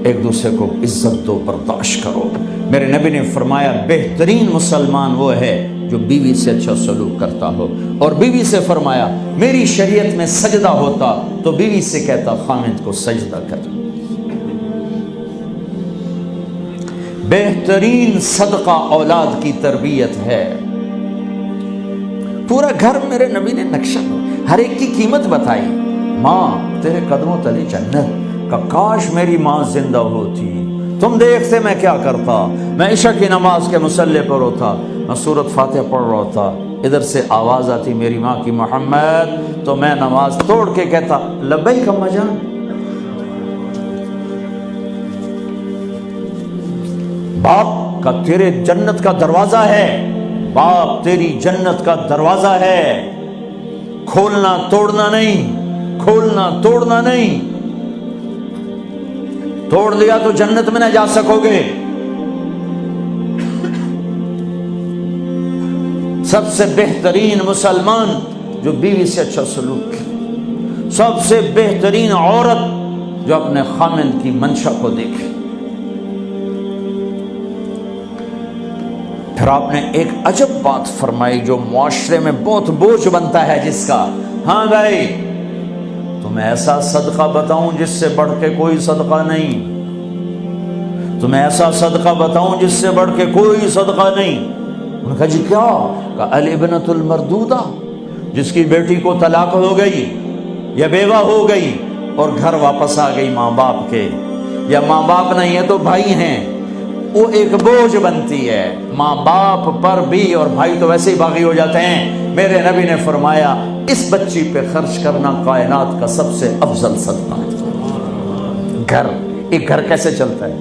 ایک دوسرے کو عزت دو، برداشت کرو۔ میرے نبی نے فرمایا بہترین مسلمان وہ ہے جو بیوی سے اچھا سلوک کرتا ہو، اور بیوی سے فرمایا میری شریعت میں سجدہ ہوتا تو بیوی سے کہتا خامند کو سجدہ کر۔ بہترین صدقہ اولاد کی تربیت ہے۔ پورا گھر میرے نبی نے نقشہ، ہر ایک کی قیمت بتائی۔ ماں تیرے قدموں تلے جنت، کا کاش میری ماں زندہ ہوتی، تم دیکھتے میں کیا کرتا، میں عشاء کی نماز کے مصلی پر ہوتا، میں سورۃ فاتحہ پڑھ رہا ہوتا، ادھر سے آواز آتی میری ماں کی محمد، تو میں نماز توڑ کے کہتا لبیک اماں جان۔ باپ کا تیرے جنت کا دروازہ ہے، باپ تیری جنت کا دروازہ ہے، کھولنا توڑنا نہیں، کھولنا توڑنا نہیں، توڑ دیا تو جنت میں نہ جا سکو گے۔ سب سے بہترین مسلمان جو بیوی سے اچھا سلوک کرے، سب سے بہترین عورت جو اپنے خامند کی منشا کو دیکھے۔ پھر آپ نے ایک عجب بات فرمائی جو معاشرے میں بہت بوجھ بنتا ہے جس کا، ہاں بھائی تمہیں ایسا صدقہ بتاؤں جس سے بڑھ کے کوئی صدقہ نہیں، تمہیں ایسا صدقہ بتاؤں جس سے بڑھ کے کوئی صدقہ نہیں۔ انہوں نے کہا جی کیا؟ کہا الابنۃ المردودہ، جس کی بیٹی کو طلاق ہو گئی یا بیوہ ہو گئی اور گھر واپس آ گئی ماں باپ کے، یا ماں باپ نہیں ہے تو بھائی ہیں، وہ ایک بوجھ بنتی ہے ماں باپ پر بھی، اور بھائی تو ویسے ہی باغی ہو جاتے ہیں۔ میرے نبی نے فرمایا اس بچی پہ خرچ کرنا کائنات کا سب سے افضل صدقہ ہے۔ گھر، ایک گھر کیسے چلتا ہے؟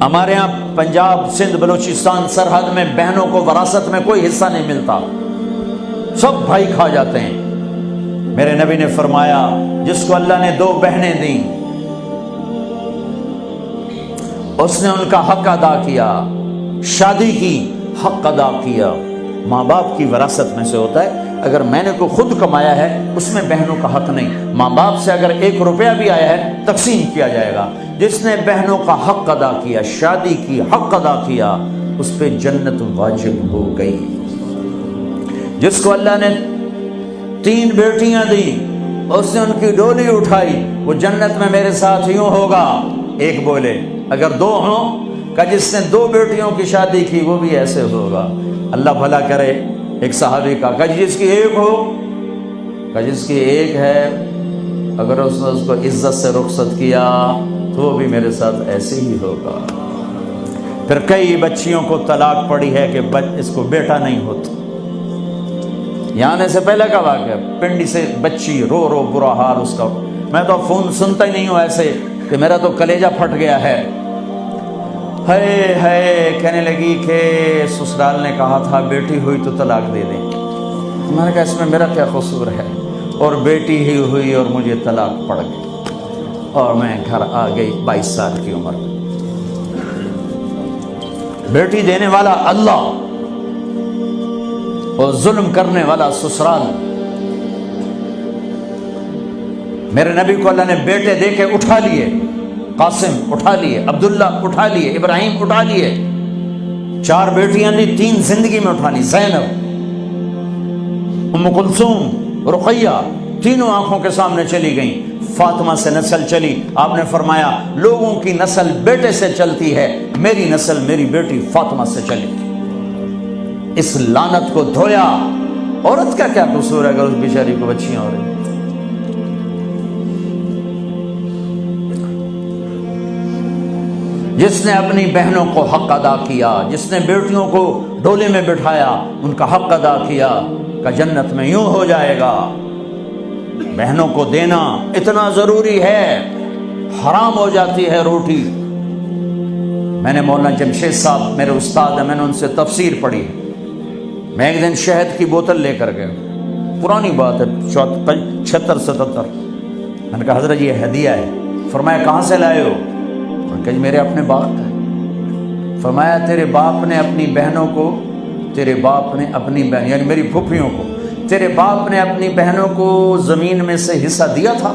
ہمارے ہاں پنجاب، سندھ، بلوچستان سرحد میں بہنوں کو وراثت میں کوئی حصہ نہیں ملتا، سب بھائی کھا جاتے ہیں۔ میرے نبی نے فرمایا جس کو اللہ نے 2 بہنیں دیں اس نے ان کا حق ادا کیا، شادی کی حق ادا کیا۔ ماں باپ کی وراثت میں سے ہوتا ہے، اگر میں نے کو خود کمایا ہے اس میں بہنوں کا حق نہیں، ماں باپ سے اگر 1 روپیہ بھی آیا ہے تقسیم کیا جائے گا۔ جس نے بہنوں کا حق ادا کیا، شادی کی حق ادا کیا، اس پہ جنت واجب ہو گئی۔ جس کو اللہ نے 3 بیٹیاں دی، اس نے ان کی ڈولی اٹھائی، وہ جنت میں میرے ساتھ یوں ہوگا۔ ایک بولے اگر 2 ہوں، کہ جس نے 2 بیٹیوں کی شادی کی وہ بھی ایسے ہوگا۔ اللہ بھلا کرے۔ ایک صحابی کا کہ جس کی 1 ہو، کہ جس کی 1 ہے، اگر اس نے اس کو عزت سے رخصت کیا تو وہ بھی میرے ساتھ ایسے ہی ہوگا۔ پھر کئی بچیوں کو طلاق پڑی ہے کہ اس کو بیٹا نہیں ہوتا۔ یہاں آنے سے پہلے کا واقعہ، پنڈی سے بچی رو رو برا حال اس کا، میں تو فون سنتا ہی نہیں ہوں ایسے کہ میرا تو کلیجہ پھٹ گیا ہے۔ ہے کہنے لگی کہ سسرال نے کہا تھا بیٹی ہوئی تو طلاق دے دیں۔ میں نے کہا اس میں میرا کیا قصور ہے، اور بیٹی ہی ہوئی اور مجھے طلاق پڑ گئی، اور میں گھر آ گئی 22 سال کی عمر میں۔ بیٹی دینے والا اللہ اور ظلم کرنے والا سسرال۔ میرے نبی کو اللہ نے بیٹے دے کے اٹھا لیے، قاسم اٹھا لیے، عبداللہ اٹھا لیے، ابراہیم اٹھا لیے، 4 بیٹیاں دی، 3 زندگی میں اٹھا لی، زینب، ام کلثوم، رقیہ، تینوں آنکھوں کے سامنے چلی گئیں۔ فاطمہ سے نسل چلی، آپ نے فرمایا لوگوں کی نسل بیٹے سے چلتی ہے، میری نسل میری بیٹی فاطمہ سے چلی۔ اس لعنت کو دھویا۔ عورت کا کیا قصور ہے اگر اس بیچاری کو بچیاں ہو رہی؟ جس نے اپنی بہنوں کو حق ادا کیا، جس نے بیٹیوں کو ڈولے میں بٹھایا، ان کا حق ادا کیا، کہ جنت میں یوں ہو جائے گا۔ بہنوں کو دینا اتنا ضروری ہے، حرام ہو جاتی ہے روٹی۔ میں نے مولانا جمشید صاحب میرے استاد ہیں، میں نے ان سے تفسیر پڑھی۔ میں ایک دن شہد کی بوتل لے کر گیا، پرانی بات ہے 76-77۔ میں نے کہا حضرت یہ ہدیہ ہے۔ فرمایا کہاں سے لائے ہو؟ کہ میرے اپنے باپ کا ہے۔ فرمایا تیرے باپ نے اپنی بہنوں کو، تیرے باپ نے اپنی بہن یعنی میری پھوپھیوں کو، تیرے باپ نے اپنی بہنوں کو زمین میں سے حصہ دیا تھا؟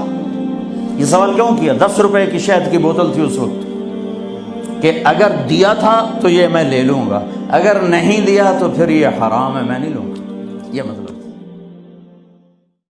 یہ سوال کیوں کیا؟ 10 روپے کی شہد کی بوتل تھی اس وقت، کہ اگر دیا تھا تو یہ میں لے لوں گا، اگر نہیں دیا تو پھر یہ حرام ہے، میں نہیں لوں گا، یہ مطلب